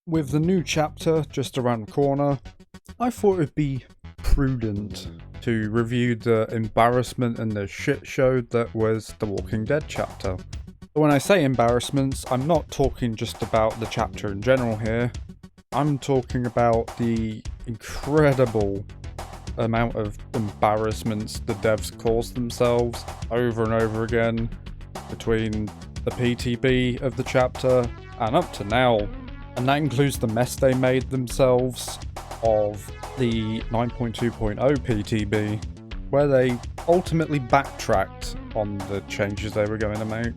With the new chapter just around the corner, I thought it'd be prudent to review the embarrassment and the shit show that was the Walking Dead chapter. When I say embarrassments, I'm not talking just about the chapter in general here. I'm talking about the incredible amount of embarrassments the devs caused themselves over and over again between the PTB of the chapter and up to now. And that includes the mess they made themselves of the 9.2.0 PTB, where they ultimately backtracked on the changes they were going to make.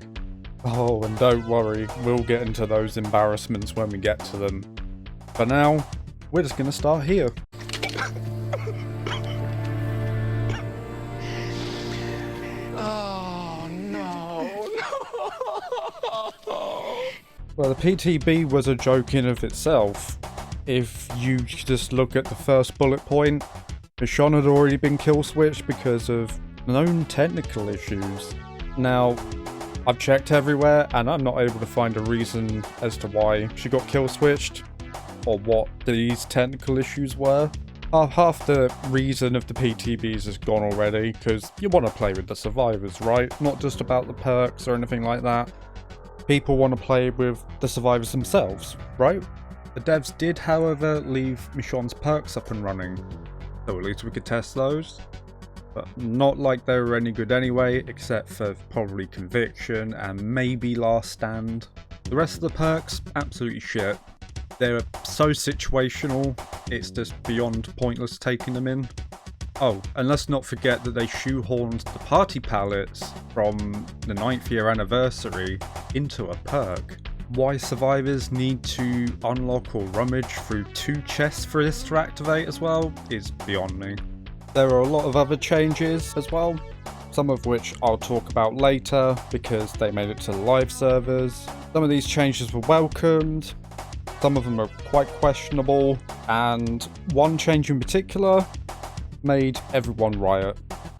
Oh, and don't worry, we'll get into those embarrassments when we get to them. For now, we're just going to start here. Oh, no. Well, the PTB was a joke in of itself. If you just look at the first bullet point, Michonne had already been kill-switched because of known technical issues. Now, I've checked everywhere and I'm not able to find a reason as to why she got kill-switched or what these technical issues were. Half the reason of the PTBs is gone already, because you want to play with the survivors, right? Not just about the perks or anything like that. People want to play with the survivors themselves, right? The devs did, however, leave Michonne's perks up and running, so at least we could test those. But not like they were any good anyway, except for probably Conviction and maybe Last Stand. The rest of the perks, absolutely shit. They're so situational, it's just beyond pointless taking them in. Oh, and let's not forget that they shoehorned the party palettes from the 9th year anniversary into a perk. Why survivors need to unlock or rummage through 2 chests for this to activate as well is beyond me. There are a lot of other changes as well, some of which I'll talk about later because they made it to live servers. Some of these changes were welcomed, some of them are quite questionable, and one change in particular made everyone riot.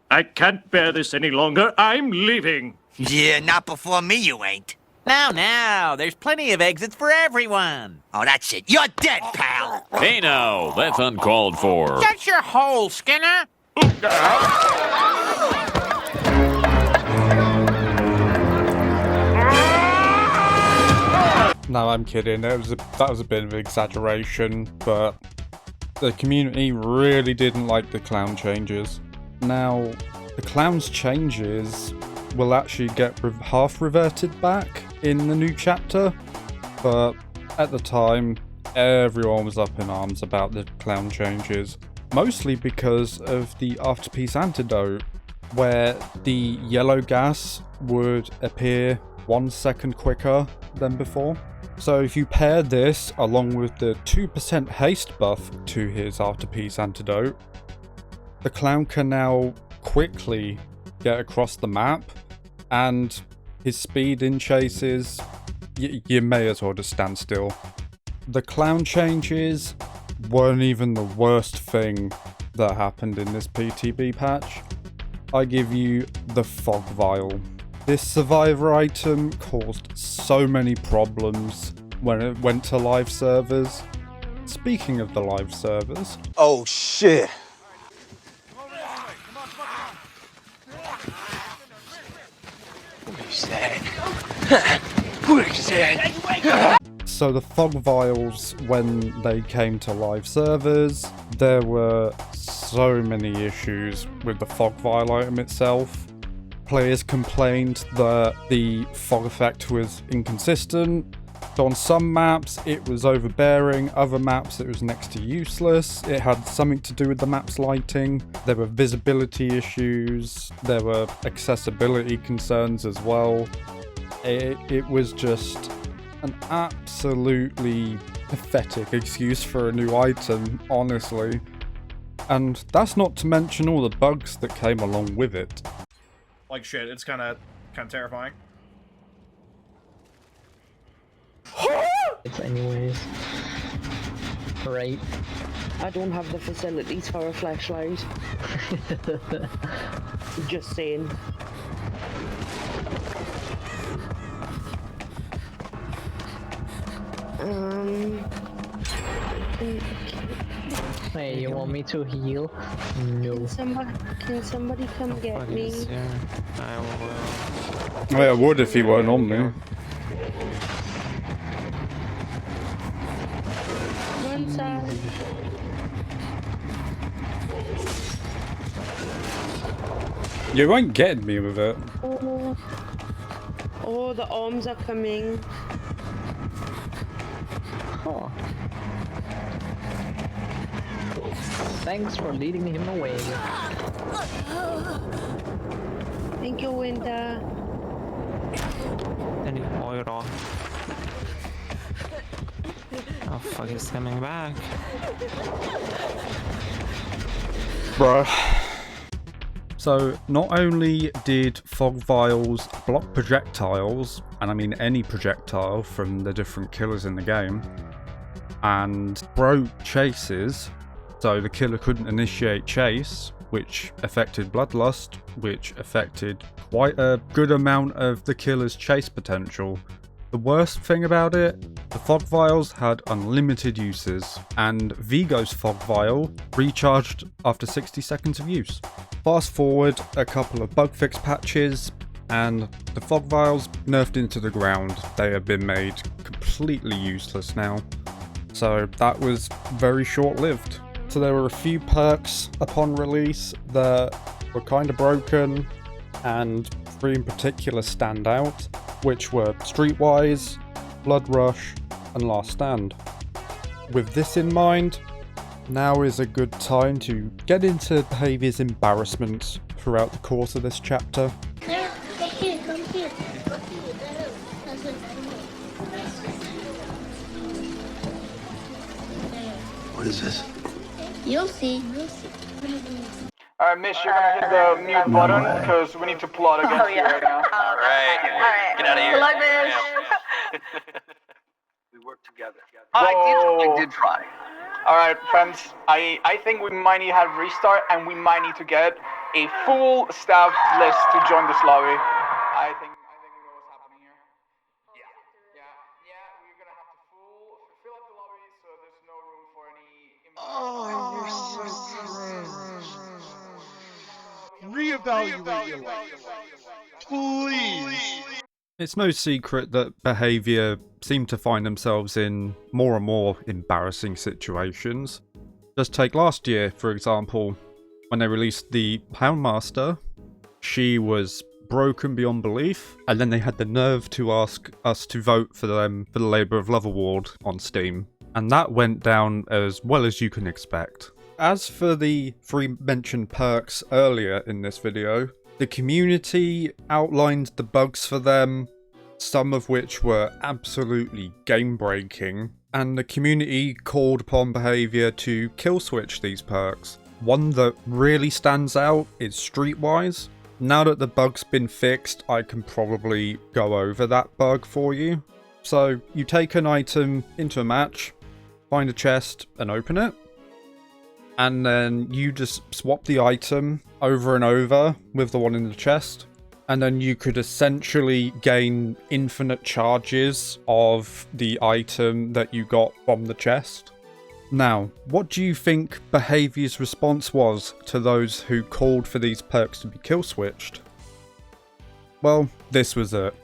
I can't bear this any longer. I'm leaving. Yeah, not before me, you ain't. Now, there's plenty of exits for everyone. Oh, that's it. You're dead, pal. Hey now, that's uncalled for. Shut your hole, Skinner. No, I'm kidding. That was a bit of an exaggeration, but the community really didn't like the clown changes. Now, the clown's changes will actually get half reverted back in the new chapter, but at the time, everyone was up in arms about the clown changes, mostly because of the afterpiece antidote, where the yellow gas would appear 1 second quicker than before. So if you pair this along with the 2% haste buff to his afterpiece antidote, the clown can now quickly get across the map, and his speed in chases, you may as well just stand still. The clown changes weren't even the worst thing that happened in this PTB patch. I give you the fog vial. This survivor item caused so many problems when it went to live servers. Speaking of the live servers... Oh, shit. So the fog vials, when they came to live servers, there were so many issues with the fog vial item itself. Players complained that the fog effect was inconsistent. So on some maps it was overbearing, other maps it was next to useless. It had something to do with the map's lighting. There were visibility issues, there were accessibility concerns as well. It was just an absolutely pathetic excuse for a new item, honestly. And that's not to mention all the bugs that came along with it. Like shit, it's kind of terrifying. Anyways, right. I don't have the facilities for a flashlight. Just saying. Hey, you want me to heal? No. Can somebody come get me? I will. Yeah, I would if he weren't on me. Run, side. You ain't getting me with it. Oh, the arms are coming. Oh. Thanks for leading him away. Thank you, Winter. Any oil off. Oh fuck, he's coming back. Bruh. So, not only did fog vials block projectiles, and I mean any projectile from the different killers in the game, and broke chases, so the killer couldn't initiate chase, which affected Bloodlust, which affected quite a good amount of the killer's chase potential. The worst thing about it, the fog vials had unlimited uses, and Vigo's fog vial recharged after 60 seconds of use. Fast forward a couple of bug fix patches, and the fog vials nerfed into the ground. They have been made completely useless now. So that was very short-lived. So there were a few perks upon release that were kind of broken, and 3 in particular stand out, which were Streetwise, Blood Rush, and Last Stand. With this in mind, now is a good time to get into behaviour's embarrassments throughout the course of this chapter. What is this? You'll see. Alright, Miss, you're gonna hit the mute button because we need to plot against you right now. Alright. Get out of here. Like this. We work together. I did try. Alright, friends, I think we might need to have restart and we might need to get a full staff list to join this lobby. I think we know what's happening here. Yeah, we're gonna have to fill up the lobby so there's no room for any... You're so reevaluate your life. Please. It's no secret that behaviour seem to find themselves in more and more embarrassing situations. Just take last year, for example, when they released the Houndmaster. She was broken beyond belief, and then they had the nerve to ask us to vote for them for the Labour of Love Award on Steam. And that went down as well as you can expect. As for the 3 mentioned perks earlier in this video, the community outlined the bugs for them, some of which were absolutely game-breaking, and the community called upon behaviour to Killswitch these perks. One that really stands out is Streetwise. Now that the bug's been fixed, I can probably go over that bug for you. So, you take an item into a match, find a chest, and open it. And then you just swap the item over and over with the one in the chest. And then you could essentially gain infinite charges of the item that you got from the chest. Now, what do you think behaviour's response was to those who called for these perks to be kill switched? Well, this was it.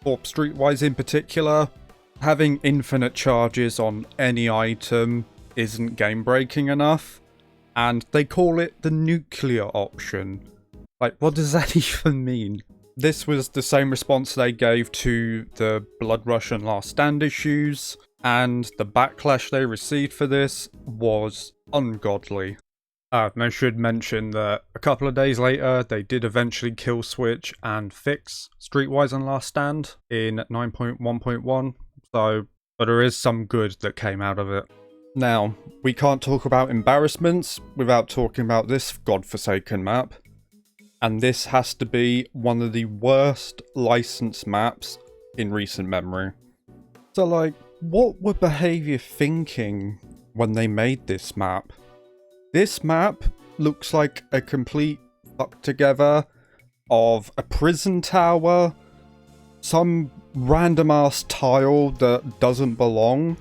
For Streetwise in particular, having infinite charges on any item isn't game breaking enough. And they call it the nuclear option. Like, what does that even mean? This was the same response they gave to the Blood Rush and Last Stand issues, and the backlash they received for this was ungodly. And I should mention that a couple of days later, they did eventually kill switch and fix Streetwise and Last Stand in 9.1.1, so, but there is some good that came out of it. Now, we can't talk about embarrassments without talking about this godforsaken map. And this has to be one of the worst licensed maps in recent memory. So like, what were behaviour thinking when they made this map? This map looks like a complete fuck together of a prison tower, some random ass tile that doesn't belong,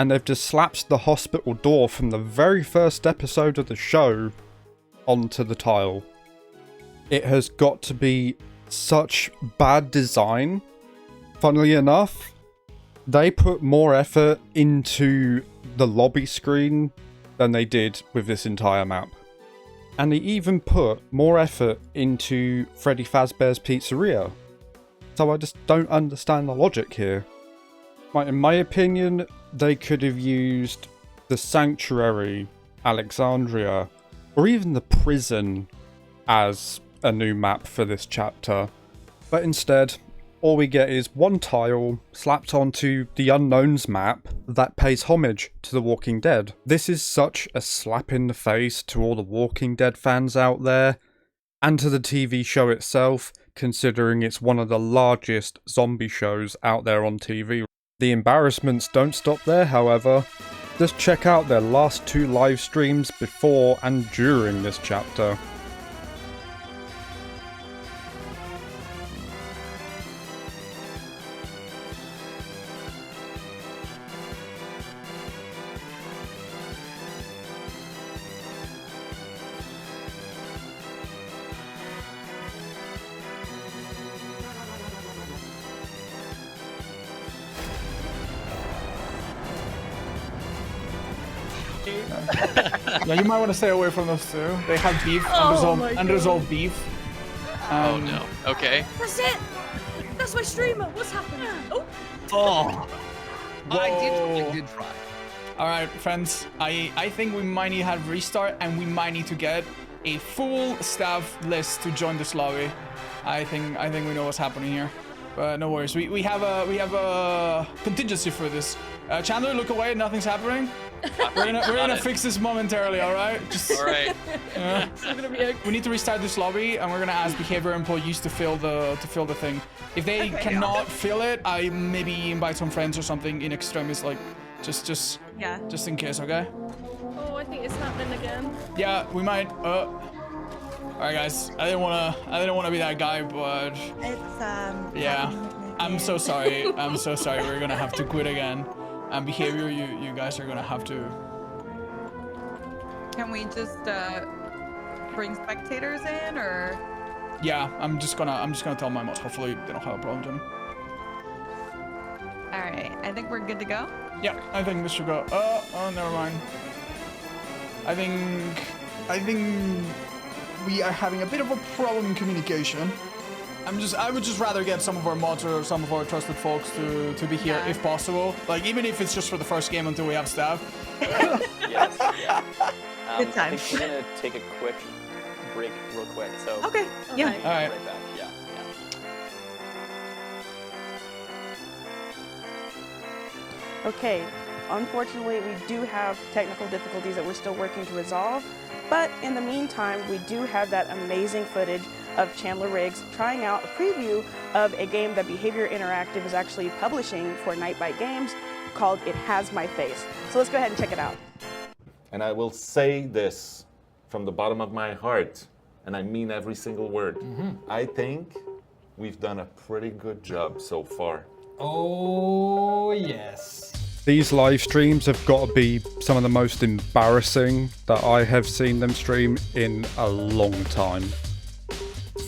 and they've just slapped the hospital door from the very first episode of the show onto the tile. It has got to be such bad design. Funnily enough, they put more effort into the lobby screen than they did with this entire map. And they even put more effort into Freddy Fazbear's Pizzeria. So I just don't understand the logic here. In my opinion, they could have used the Sanctuary, Alexandria, or even the prison as a new map for this chapter. But instead, all we get is one tile slapped onto the Unknowns map that pays homage to The Walking Dead. This is such a slap in the face to all the Walking Dead fans out there, and to the TV show itself, considering it's one of the largest zombie shows out there on TV. The embarrassments don't stop there, however. Just check out their last 2 live streams before and during this chapter. Yeah, you might want to stay away from those two. They have beef, unresolved beef. Oh no. Okay. That's it. That's my streamer. What's happened? Oh. Oh. I did try. All right, friends. I think we might need to have restart, and we might need to get a full staff list to join this lobby. I think we know what's happening here. But no worries. We have a contingency for this. Chandler, look away. Nothing's happening. We're gonna fix this momentarily. All right. All right. It's not gonna be okay. We need to restart this lobby, and we're gonna ask behavior employees to fill the thing. If they cannot fill it, I maybe invite some friends or something in extremis, like just in case. Okay. Oh, I think it's happening again. Yeah, we might. All right, guys. I didn't wanna be that guy, but It's yeah. I'm so sorry. I'm so sorry. We're gonna have to quit again. And behavior, you guys are gonna have to. Can we just bring spectators in, or? Yeah, I'm just gonna tell my mods. Hopefully they don't have a problem, Jim. All right, I think we're good to go. Yeah, I think this should go. Oh, never mind. I think we are having a bit of a problem in communication. I would just rather get some of our mods or some of our trusted folks to be here if possible. Like, even if it's just for the first game until we have staff. Yes. Yeah. Good time. I think we're gonna take a quick break, real quick. So. Okay. Yeah. All right. Right back. Yeah. Okay, unfortunately we do have technical difficulties that we're still working to resolve, but in the meantime we do have that amazing footage of Chandler Riggs trying out a preview of a game that Behavior Interactive is actually publishing for Nightbite Games called It Has My Face. So let's go ahead and check it out. And I will say this from the bottom of my heart, and I mean every single word. I think we've done a pretty good job so far. Oh, yes. These live streams have got to be some of the most embarrassing that I have seen them stream in a long time.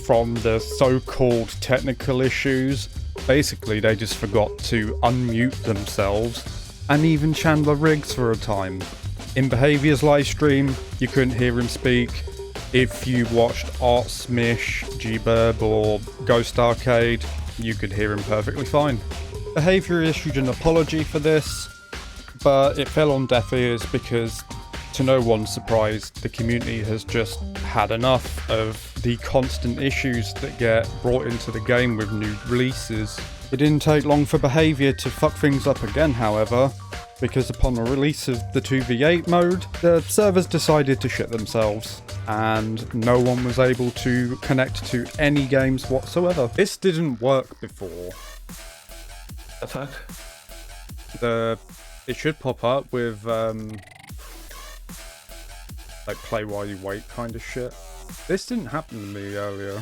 From the so-called technical issues, basically they just forgot to unmute themselves, and even Chandler Riggs for a time. In Behavior's live stream, you couldn't hear him speak. If you watched Art Smish, G-Burb or Ghost Arcade, you could hear him perfectly fine. Behavior issued an apology for this, but it fell on deaf ears because, to no one's surprise, the community has just had enough of the constant issues that get brought into the game with new releases. It didn't take long for Behavior to fuck things up again, however, because upon the release of the 2v8 mode, the servers decided to shit themselves, and no one was able to connect to any games whatsoever. This didn't work before. The fuck? It should pop up with like play while you wait kind of shit. This didn't happen to me earlier.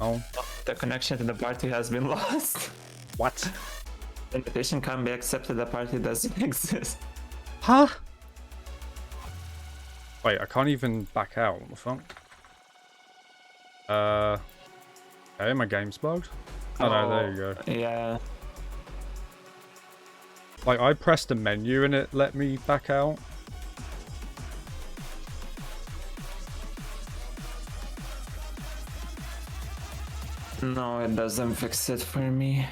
Oh. The connection to the party has been lost. What? The invitation can't be accepted, the party doesn't exist. Huh? Wait, I can't even back out. What the fuck? Okay, my game's bugged. Oh no, there you go. Yeah. Like, I pressed the menu and it let me back out. No, it doesn't fix it for me.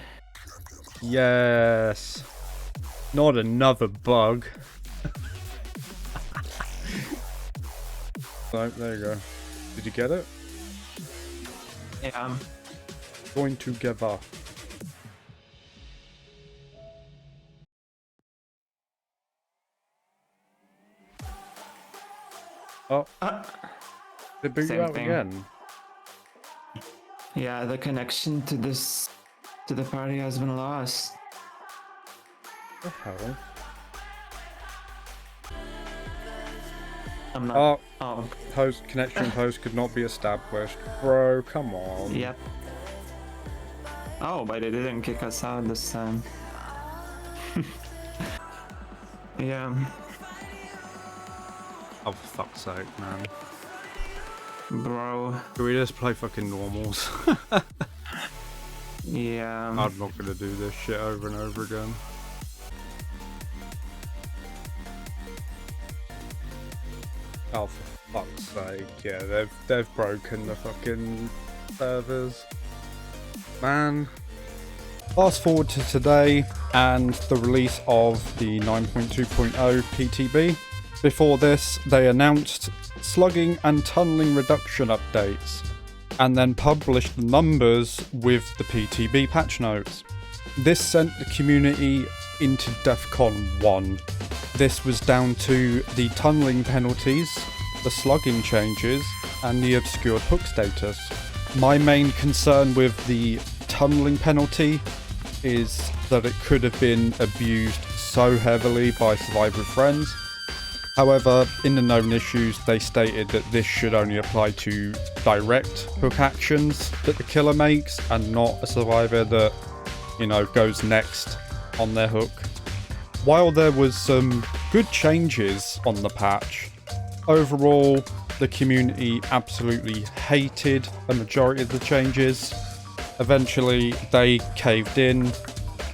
Yes. Not another bug. So, there you go. Did you get it? Yeah. Going together. Oh. They boot you out again? Yeah, the connection to the party has been lost. What the hell? I'm not. Oh. Host connection host could not be established. Bro, come on. Yep. Oh, but they didn't kick us out this time. Yeah. Oh, for fuck's sake, man. Bro. Can we just play fucking normals? Yeah. I'm not gonna do this shit over and over again. Oh, for fuck's sake, yeah, they've broken the fucking servers. Man. Fast forward to today and the release of the 9.2.0 PTB. Before this, they announced slugging and tunneling reduction updates, and then published the numbers with the PTB patch notes. This sent the community into DEFCON 1. This was down to the tunneling penalties, the slugging changes, and the obscured hook status. My main concern with the tunneling penalty is that it could have been abused so heavily by survivor friends. However, in the known issues, they stated that this should only apply to direct hook actions that the killer makes, and not a survivor that, you know, goes next on their hook. While there was some good changes on the patch, overall, the community absolutely hated a majority of the changes. Eventually, they caved in.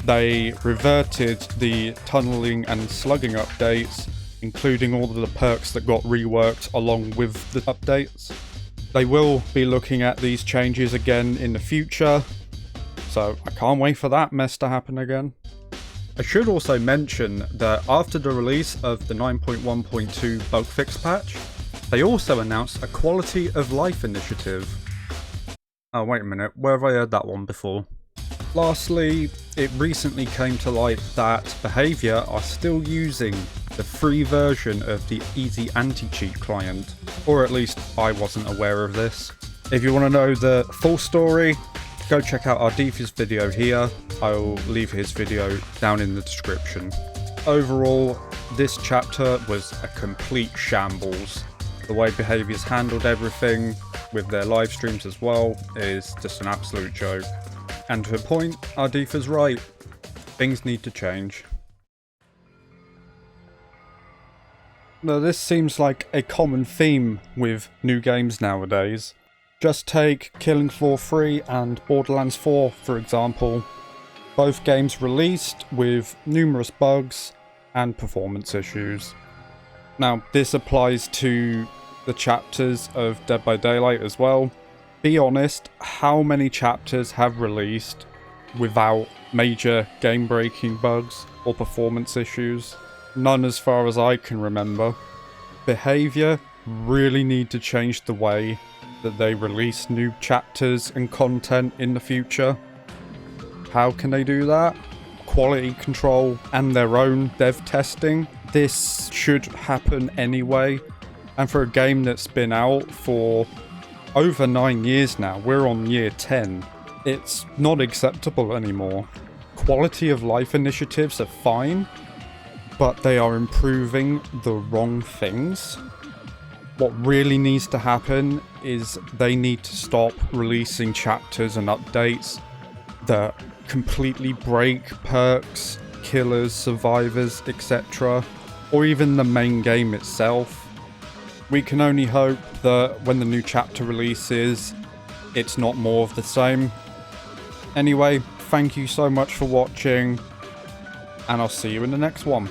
They reverted the tunneling and slugging updates, including all of the perks that got reworked along with the updates. They will be looking at these changes again in the future, so I can't wait for that mess to happen again. I should also mention that after the release of the 9.1.2 bug fix patch, they also announced a quality of life initiative. Oh, wait a minute, where have I heard that one before? Lastly, it recently came to light that BHVR are still using the free version of the Easy Anti-Cheat client, or at least I wasn't aware of this. If you want to know the full story, go check out our Defa's video here. I'll leave his video down in the description. Overall, this chapter was a complete shambles. The way BHVR's handled everything, with their live streams as well, is just an absolute joke. And to a point, our Defa's right. Things need to change. Now, this seems like a common theme with new games nowadays. Just take Killing Floor 3 and Borderlands 4 for example. Both games released with numerous bugs and performance issues. Now, this applies to the chapters of Dead by Daylight as well. Be honest, how many chapters have released without major game-breaking bugs or performance issues? None as far as I can remember. BHVR really need to change the way that they release new chapters and content in the future. How can they do that? Quality control and their own dev testing. This should happen anyway. And for a game that's been out for over 9 years now, we're on year 10, it's not acceptable anymore. Quality of life initiatives are fine, but they are improving the wrong things. What really needs to happen is they need to stop releasing chapters and updates that completely break perks, killers, survivors, etc., or even the main game itself. We can only hope that when the new chapter releases, it's not more of the same. Anyway, thank you so much for watching, and I'll see you in the next one.